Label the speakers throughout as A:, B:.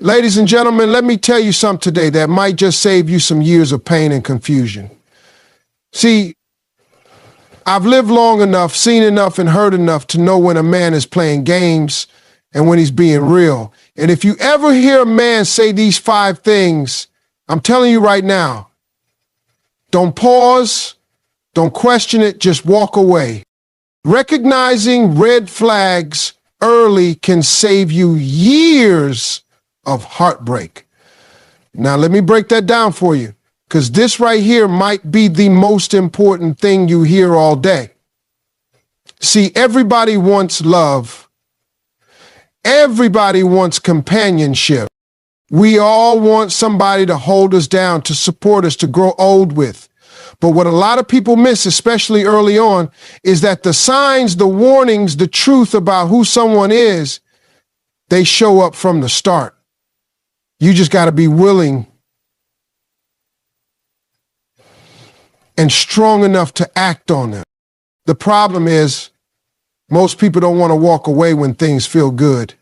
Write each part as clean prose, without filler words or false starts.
A: Ladies and gentlemen, let me tell you something today that might just save you some years of pain and confusion. See, I've lived long enough, seen enough, and heard enough to know when a man is playing games and when he's being real. And if you ever hear a man say these 5 things, I'm telling you right now, don't pause, don't question it, just walk away. Recognizing red flags early can save you years of heartbreak. Now, let me break that down for you, because this right here might be the most important thing you hear all day. See, everybody wants love. Everybody wants companionship. We all want somebody to hold us down, to support us, to grow old with. But what a lot of people miss, especially early on, is that the signs, the warnings, the truth about who someone is, they show up from the start. You just got to be willing and strong enough to act on them. The problem is most people don't want to walk away when things feel good.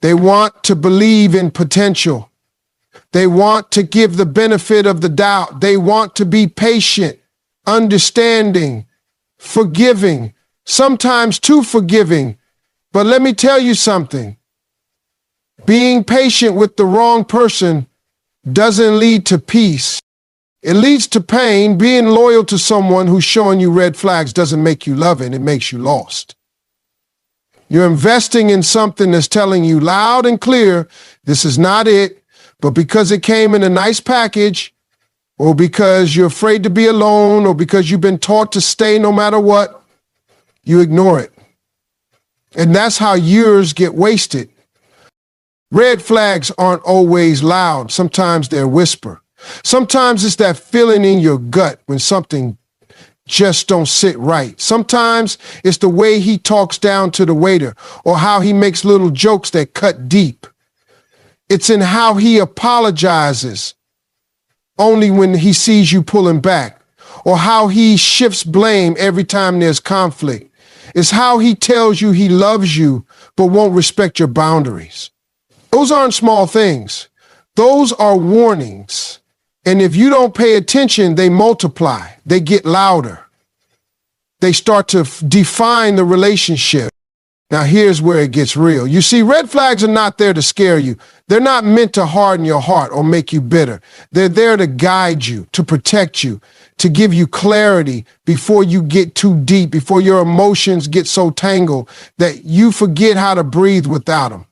A: They want to believe in potential. They want to give the benefit of the doubt. They want to be patient, understanding, forgiving, sometimes too forgiving. But let me tell you something. Being patient with the wrong person doesn't lead to peace. It leads to pain. Being loyal to someone who's showing you red flags doesn't make you love it. It makes you lost. You're investing in something that's telling you loud and clear, this is not it, but because it came in a nice package, or because you're afraid to be alone, or because you've been taught to stay no matter what, you ignore it. And that's how years get wasted. Red flags aren't always loud. Sometimes they're whisper. Sometimes it's that feeling in your gut when something just don't sit right. Sometimes it's the way he talks down to the waiter, or how he makes little jokes that cut deep. It's in how he apologizes only when he sees you pulling back, or how he shifts blame every time there's conflict. It's how he tells you he loves you but won't respect your boundaries. Those aren't small things. Those are warnings. And if you don't pay attention, they multiply. They get louder. They start to define the relationship. Now, here's where it gets real. You see, red flags are not there to scare you. They're not meant to harden your heart or make you bitter. They're there to guide you, to protect you, to give you clarity before you get too deep, before your emotions get so tangled that you forget how to breathe without them.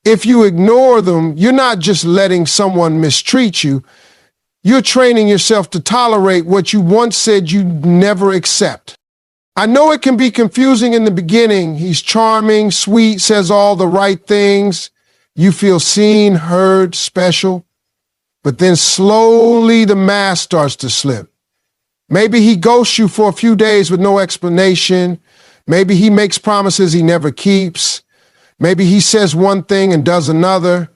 A: If you ignore them, you're not just letting someone mistreat you. You're training yourself to tolerate what you once said you'd never accept. I know it can be confusing in the beginning. He's charming, sweet, says all the right things. You feel seen, heard, special. But then slowly the mask starts to slip. Maybe he ghosts you for a few days with no explanation. Maybe he makes promises he never keeps. Maybe he says one thing and does another.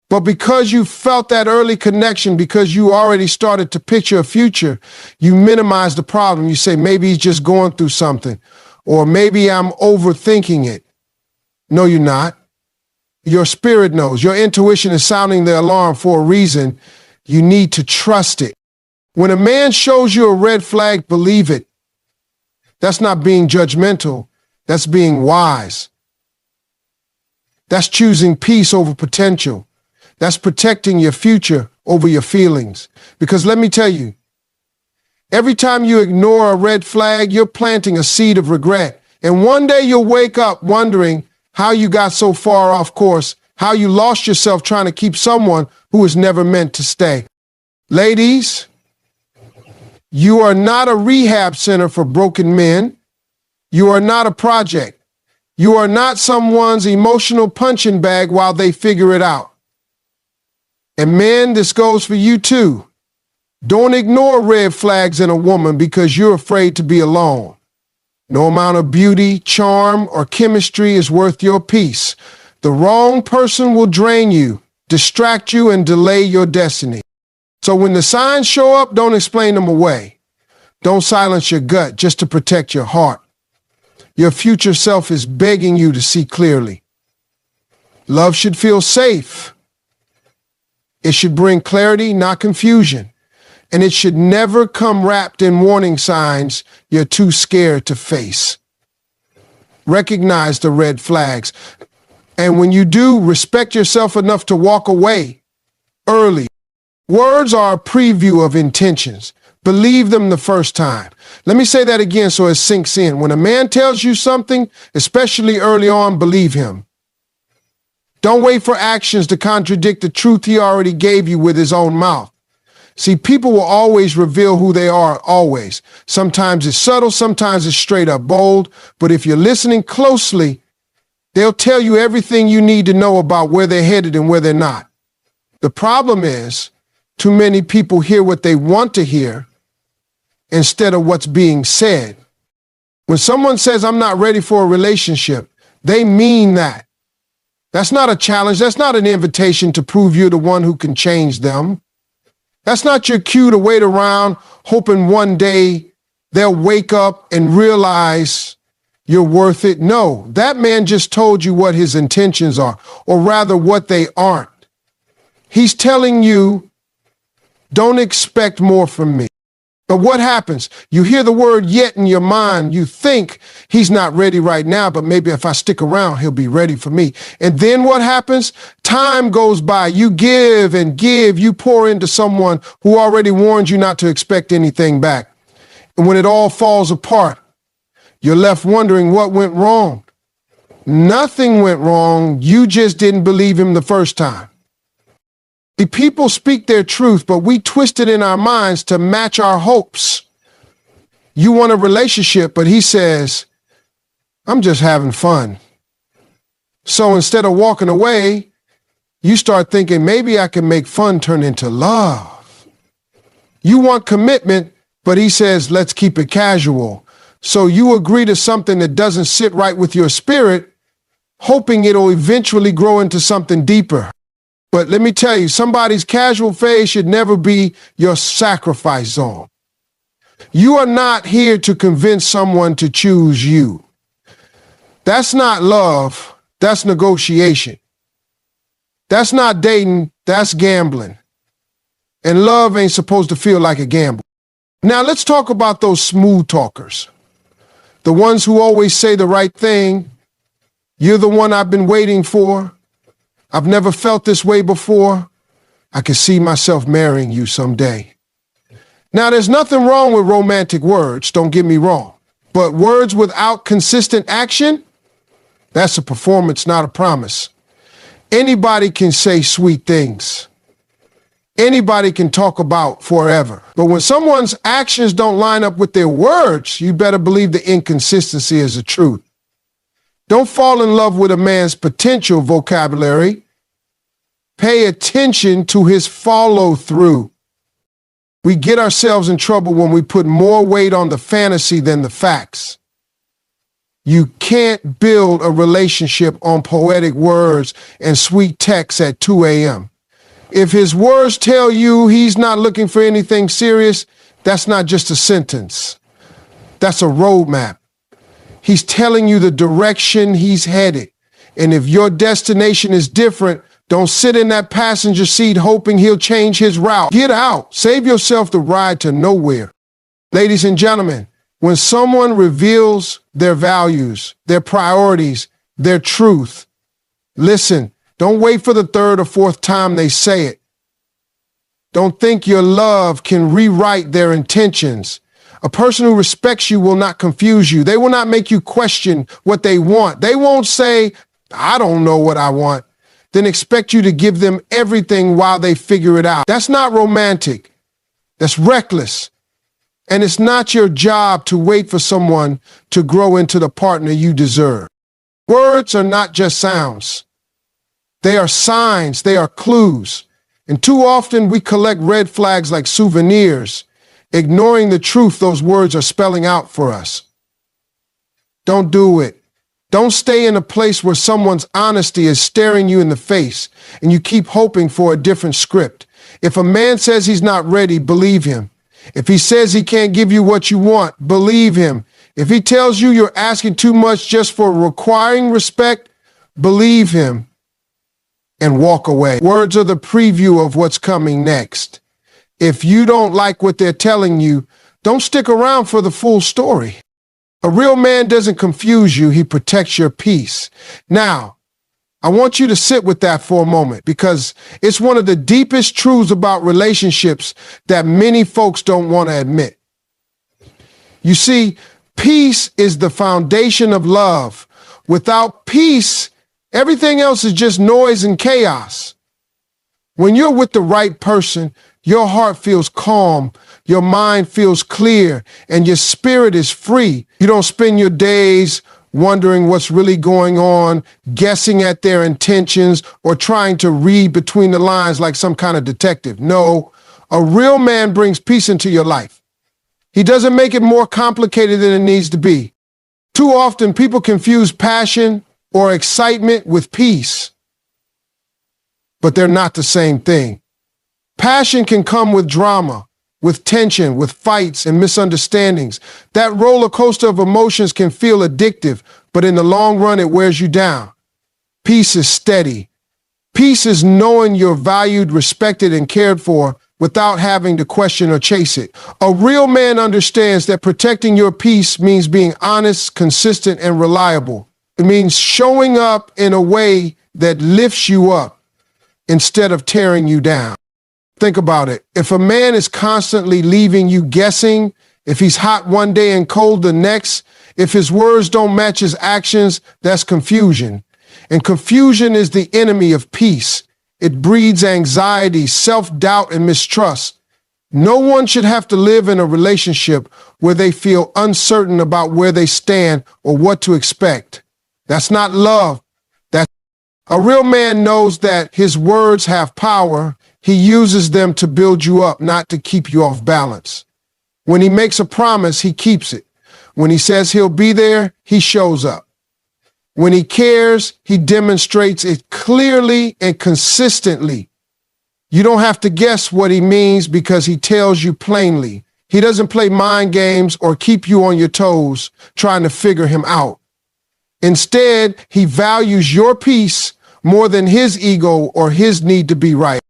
A: But because you felt that early connection, because you already started to picture a future, you minimize the problem. You say, maybe he's just going through something, or maybe I'm overthinking it. No, you're not. Your spirit knows. Your intuition is sounding the alarm for a reason. You need to trust it. When a man shows you a red flag, believe it. That's not being judgmental. That's being wise. That's choosing peace over potential. That's protecting your future over your feelings. Because let me tell you, every time you ignore a red flag, you're planting a seed of regret. And one day you'll wake up wondering how you got so far off course, how you lost yourself trying to keep someone who was never meant to stay. Ladies, you are not a rehab center for broken men. You are not a project. You are not someone's emotional punching bag while they figure it out. And men, this goes for you too. Don't ignore red flags in a woman because you're afraid to be alone. No amount of beauty, charm, or chemistry is worth your peace. The wrong person will drain you, distract you, and delay your destiny. So when the signs show up, don't explain them away. Don't silence your gut just to protect your heart. Your future self is begging you to see clearly. Love should feel safe. It should bring clarity, not confusion. And it should never come wrapped in warning signs you're too scared to face. Recognize the red flags. And when you do, respect yourself enough to walk away early. Words are a preview of intentions. Believe them the first time. Let me say that again so it sinks in. When a man tells you something, especially early on, believe him. Don't wait for actions to contradict the truth he already gave you with his own mouth. See, people will always reveal who they are, always. Sometimes it's subtle, sometimes it's straight up bold. But if you're listening closely, they'll tell you everything you need to know about where they're headed and where they're not. The problem is, too many people hear what they want to hear instead of what's being said. When someone says, I'm not ready for a relationship, they mean that. That's not a challenge. That's not an invitation to prove you're the one who can change them. That's not your cue to wait around hoping one day they'll wake up and realize you're worth it. No, that man just told you what his intentions are, or rather what they aren't. He's telling you, don't expect more from me. But what happens? You hear the word yet in your mind. You think he's not ready right now, but maybe if I stick around, he'll be ready for me. And then what happens? Time goes by. You give and give. You pour into someone who already warned you not to expect anything back. And when it all falls apart, you're left wondering what went wrong. Nothing went wrong. You just didn't believe him the first time. The people speak their truth, but we twist it in our minds to match our hopes. You want a relationship, but he says, I'm just having fun. So instead of walking away, you start thinking, maybe I can make fun turn into love. You want commitment, but he says, let's keep it casual. So you agree to something that doesn't sit right with your spirit, hoping it'll eventually grow into something deeper. But let me tell you, somebody's casual phase should never be your sacrifice zone. You are not here to convince someone to choose you. That's not love. That's negotiation. That's not dating. That's gambling. And love ain't supposed to feel like a gamble. Now let's talk about those smooth talkers. The ones who always say the right thing. You're the one I've been waiting for. I've never felt this way before. I can see myself marrying you someday. Now, there's nothing wrong with romantic words, don't get me wrong. But words without consistent action, that's a performance, not a promise. Anybody can say sweet things. Anybody can talk about forever. But when someone's actions don't line up with their words, you better believe the inconsistency is the truth. Don't fall in love with a man's potential vocabulary. Pay attention to his follow-through. We get ourselves in trouble when we put more weight on the fantasy than the facts. You can't build a relationship on poetic words and sweet texts at 2 a.m. If his words tell you he's not looking for anything serious, that's not just a sentence. That's a roadmap. He's telling you the direction he's headed. And if your destination is different, don't sit in that passenger seat hoping he'll change his route. Get out. Save yourself the ride to nowhere. Ladies and gentlemen, when someone reveals their values, their priorities, their truth, listen, don't wait for the third or fourth time they say it. Don't think your love can rewrite their intentions. A person who respects you will not confuse you. They will not make you question what they want. They won't say, I don't know what I want, then expect you to give them everything while they figure it out. That's not romantic. That's reckless. And it's not your job to wait for someone to grow into the partner you deserve. Words are not just sounds. They are signs. They are clues. And too often we collect red flags like souvenirs, ignoring the truth those words are spelling out for us. Don't do it. Don't stay in a place where someone's honesty is staring you in the face and you keep hoping for a different script. If a man says he's not ready, believe him. If he says he can't give you what you want, believe him. If he tells you you're asking too much just for requiring respect, believe him. and walk away. Words are the preview of what's coming next. If you don't like what they're telling you, don't stick around for the full story. A real man doesn't confuse you, he protects your peace. Now, I want you to sit with that for a moment because it's one of the deepest truths about relationships that many folks don't want to admit. You see, peace is the foundation of love. Without peace, everything else is just noise and chaos. When you're with the right person, your heart feels calm, your mind feels clear, and your spirit is free. You don't spend your days wondering what's really going on, guessing at their intentions, or trying to read between the lines like some kind of detective. No, a real man brings peace into your life. He doesn't make it more complicated than it needs to be. Too often, people confuse passion or excitement with peace, but they're not the same thing. Passion can come with drama, with tension, with fights and misunderstandings. That roller coaster of emotions can feel addictive, but in the long run, it wears you down. Peace is steady. Peace is knowing you're valued, respected, and cared for without having to question or chase it. A real man understands that protecting your peace means being honest, consistent, and reliable. It means showing up in a way that lifts you up instead of tearing you down. Think about it. If a man is constantly leaving you guessing, if he's hot one day and cold the next, if his words don't match his actions, that's confusion. And confusion is the enemy of peace. It breeds anxiety, self-doubt, and mistrust. No one should have to live in a relationship where they feel uncertain about where they stand or what to expect. That's not love. A real man knows that his words have power. He uses them to build you up, not to keep you off balance. When he makes a promise, he keeps it. When he says he'll be there, he shows up. When he cares, he demonstrates it clearly and consistently. You don't have to guess what he means because he tells you plainly. He doesn't play mind games or keep you on your toes trying to figure him out. Instead, he values your peace more than his ego or his need to be right.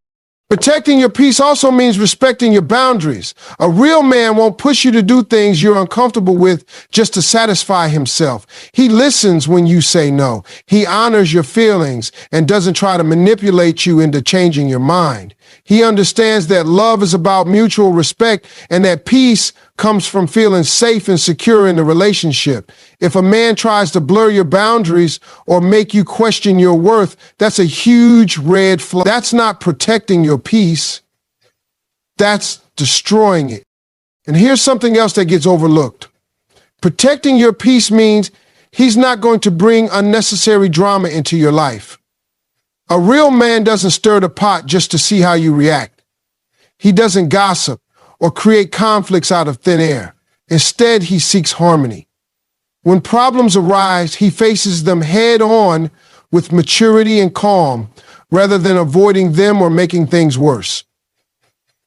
A: Protecting your peace also means respecting your boundaries. A real man won't push you to do things you're uncomfortable with just to satisfy himself. He listens when you say no. He honors your feelings and doesn't try to manipulate you into changing your mind. He understands that love is about mutual respect and that peace comes from feeling safe and secure in the relationship. If a man tries to blur your boundaries or make you question your worth, that's a huge red flag. That's not protecting your peace. That's destroying it. And here's something else that gets overlooked. Protecting your peace means he's not going to bring unnecessary drama into your life. A real man doesn't stir the pot just to see how you react. He doesn't gossip or create conflicts out of thin air. Instead, he seeks harmony. When problems arise, he faces them head on with maturity and calm rather than avoiding them or making things worse.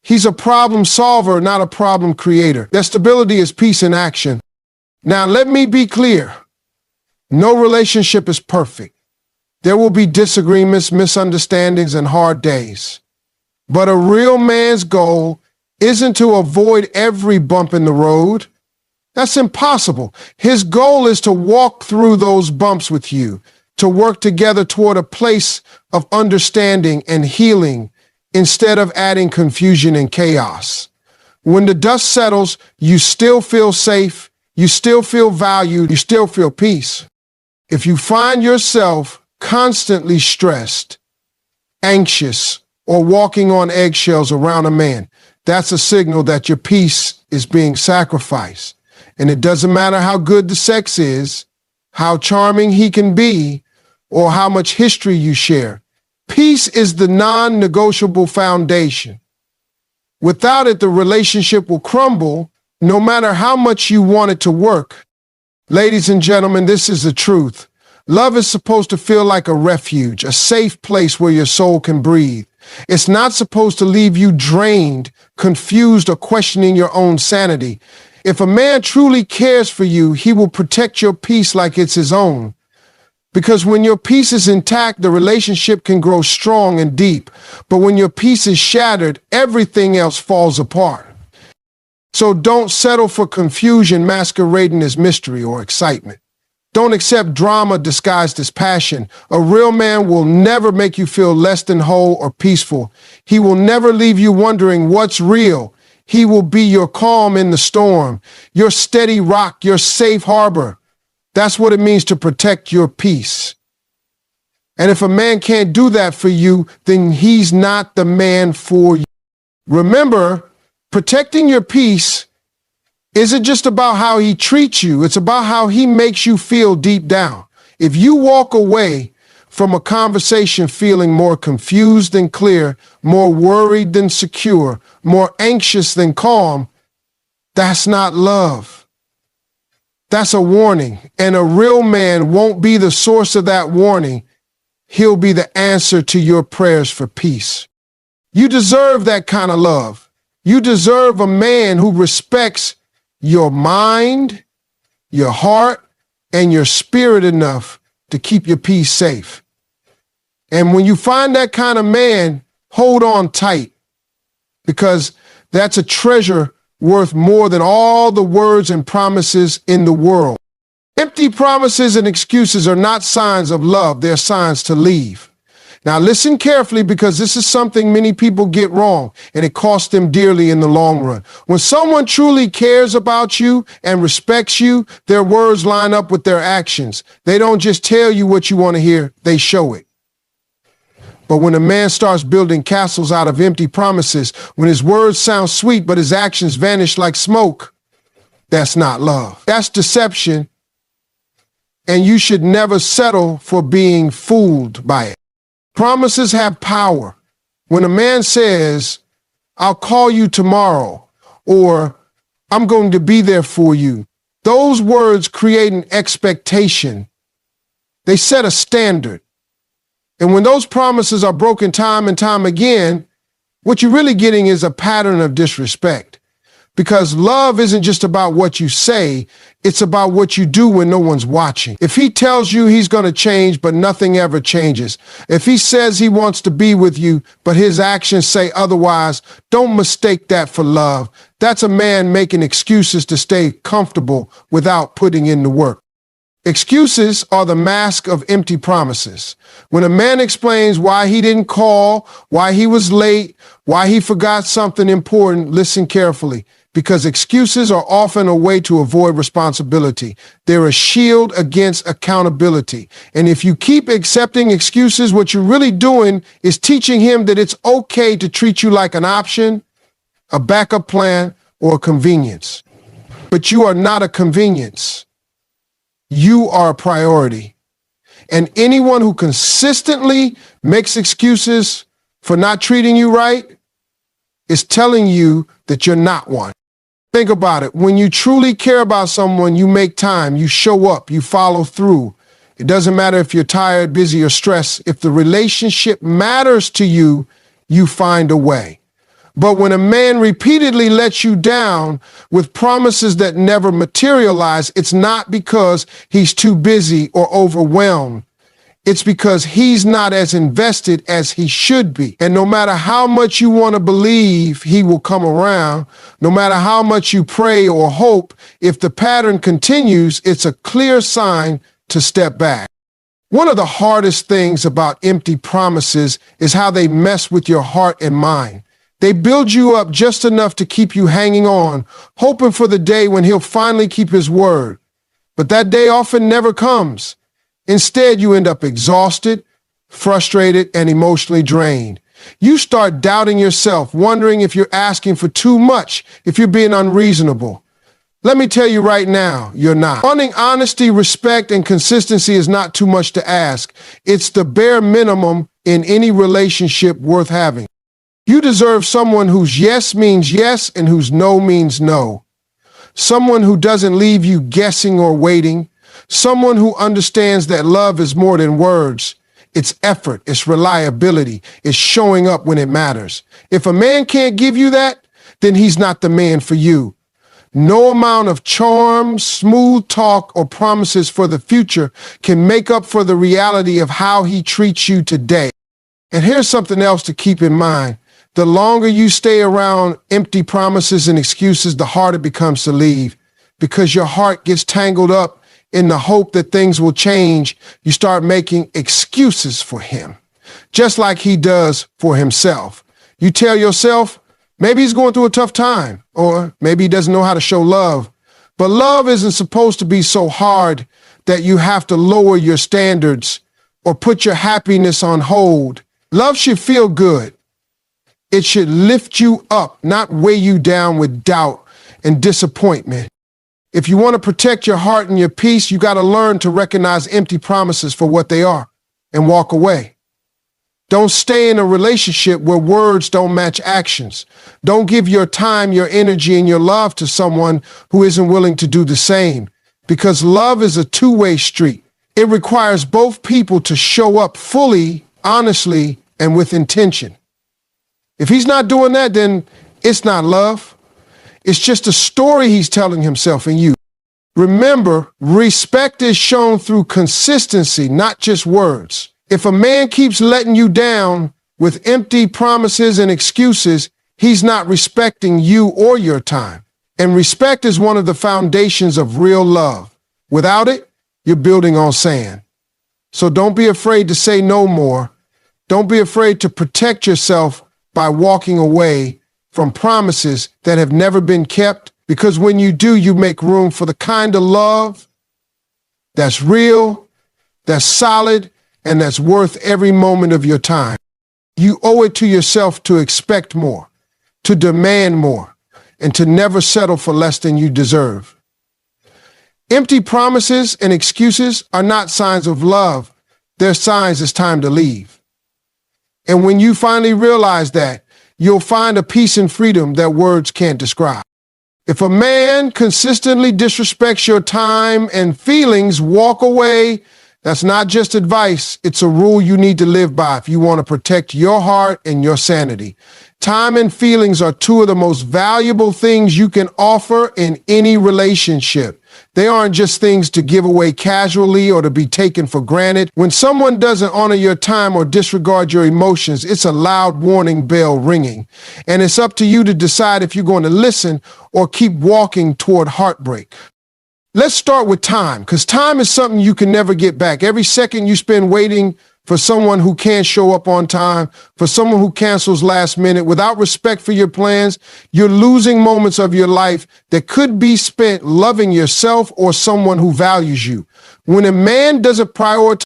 A: He's a problem solver, not a problem creator. That stability is peace in action. Now, let me be clear. No relationship is perfect. There will be disagreements, misunderstandings, and hard days. But a real man's goal isn't to avoid every bump in the road. That's impossible. His goal is to walk through those bumps with you, to work together toward a place of understanding and healing instead of adding confusion and chaos. When the dust settles, you still feel safe, you still feel valued, you still feel peace. If you find yourself constantly stressed, anxious, or walking on eggshells around a man, that's a signal that your peace is being sacrificed. And it doesn't matter how good the sex is, how charming he can be, or how much history you share. Peace is the non-negotiable foundation. Without it, the relationship will crumble, no matter how much you want it to work. Ladies and gentlemen, this is the truth. Love is supposed to feel like a refuge, a safe place where your soul can breathe. It's not supposed to leave you drained, confused, or questioning your own sanity. If a man truly cares for you, he will protect your peace like it's his own. Because when your peace is intact, the relationship can grow strong and deep. But when your peace is shattered, everything else falls apart. So don't settle for confusion masquerading as mystery or excitement. Don't accept drama disguised as passion. A real man will never make you feel less than whole or peaceful. He will never leave you wondering what's real. He will be your calm in the storm, your steady rock, your safe harbor. That's what it means to protect your peace. And if a man can't do that for you, then he's not the man for you. Remember, protecting your peace isn't just about how he treats you. It's about how he makes you feel deep down. If you walk away from a conversation feeling more confused than clear, more worried than secure, more anxious than calm, that's not love. That's a warning. And a real man won't be the source of that warning. He'll be the answer to your prayers for peace. You deserve that kind of love. You deserve a man who respects your mind, your heart, and your spirit enough to keep your peace safe. And when you find that kind of man, hold on tight, because that's a treasure worth more than all the words and promises in the world. Empty promises and excuses are not signs of love, they're signs to leave. Now listen carefully, because this is something many people get wrong, and it costs them dearly in the long run. When someone truly cares about you and respects you, their words line up with their actions. They don't just tell you what you want to hear, they show it. But when a man starts building castles out of empty promises, when his words sound sweet but his actions vanish like smoke, that's not love. That's deception, and you should never settle for being fooled by it. Promises have power. When a man says, "I'll call you tomorrow," or "I'm going to be there for you," those words create an expectation. They set a standard. And when those promises are broken time and time again, what you're really getting is a pattern of disrespect. Because love isn't just about what you say, it's about what you do when no one's watching. If he tells you he's going to change, but nothing ever changes, if he says he wants to be with you, but his actions say otherwise, don't mistake that for love. That's a man making excuses to stay comfortable without putting in the work. Excuses are the mask of empty promises. When a man explains why he didn't call, why he was late, why he forgot something important, listen carefully, because excuses are often a way to avoid responsibility. They're a shield against accountability. And if you keep accepting excuses, what you're really doing is teaching him that it's okay to treat you like an option, a backup plan, or a convenience. But you are not a convenience. You are a priority. And anyone who consistently makes excuses for not treating you right is telling you that you're not one. Think about it. When you truly care about someone, you make time, you show up, you follow through. It doesn't matter if you're tired, busy, or stressed. If the relationship matters to you, you find a way. But when a man repeatedly lets you down with promises that never materialize, it's not because he's too busy or overwhelmed. It's because he's not as invested as he should be. And no matter how much you want to believe he will come around, no matter how much you pray or hope, if the pattern continues, it's a clear sign to step back. One of the hardest things about empty promises is how they mess with your heart and mind. They build you up just enough to keep you hanging on, hoping for the day when he'll finally keep his word. But that day often never comes. Instead, you end up exhausted, frustrated, and emotionally drained. You start doubting yourself, wondering if you're asking for too much, if you're being unreasonable. Let me tell you right now, you're not. Wanting honesty, respect, and consistency is not too much to ask. It's the bare minimum in any relationship worth having. You deserve someone whose yes means yes and whose no means no. Someone who doesn't leave you guessing or waiting. Someone who understands that love is more than words. It's effort, it's reliability, it's showing up when it matters. If a man can't give you that, then he's not the man for you. No amount of charm, smooth talk, or promises for the future can make up for the reality of how he treats you today. And here's something else to keep in mind. The longer you stay around empty promises and excuses, the harder it becomes to leave, because your heart gets tangled up in the hope that things will change. You start making excuses for him, just like he does for himself. You tell yourself, maybe he's going through a tough time, or maybe he doesn't know how to show love. But love isn't supposed to be so hard that you have to lower your standards or put your happiness on hold. Love should feel good. It should lift you up, not weigh you down with doubt and disappointment. If you want to protect your heart and your peace, you got to learn to recognize empty promises for what they are and walk away. Don't stay in a relationship where words don't match actions. Don't give your time, your energy, and your love to someone who isn't willing to do the same, because love is a two-way street. It requires both people to show up fully, honestly, and with intention. If he's not doing that, then it's not love. It's just a story he's telling himself and you. Remember, respect is shown through consistency, not just words. If a man keeps letting you down with empty promises and excuses, he's not respecting you or your time. And respect is one of the foundations of real love. Without it, you're building on sand. So don't be afraid to say no more. Don't be afraid to protect yourself by walking away from promises that have never been kept, because when you do, you make room for the kind of love that's real, that's solid, and that's worth every moment of your time. You owe it to yourself to expect more, to demand more, and to never settle for less than you deserve. Empty promises and excuses are not signs of love. They're signs it's time to leave. And when you finally realize that, you'll find a peace and freedom that words can't describe. If a man consistently disrespects your time and feelings, walk away. That's not just advice. It's a rule you need to live by if you want to protect your heart and your sanity. Time and feelings are two of the most valuable things you can offer in any relationship. They aren't just things to give away casually or to be taken for granted. When someone doesn't honor your time or disregard your emotions, it's a loud warning bell ringing. And it's up to you to decide if you're going to listen or keep walking toward heartbreak. Let's start with time, because time is something you can never get back. Every second you spend waiting for someone who can't show up on time, for someone who cancels last minute, without respect for your plans, you're losing moments of your life that could be spent loving yourself or someone who values you. When a man doesn't prioritize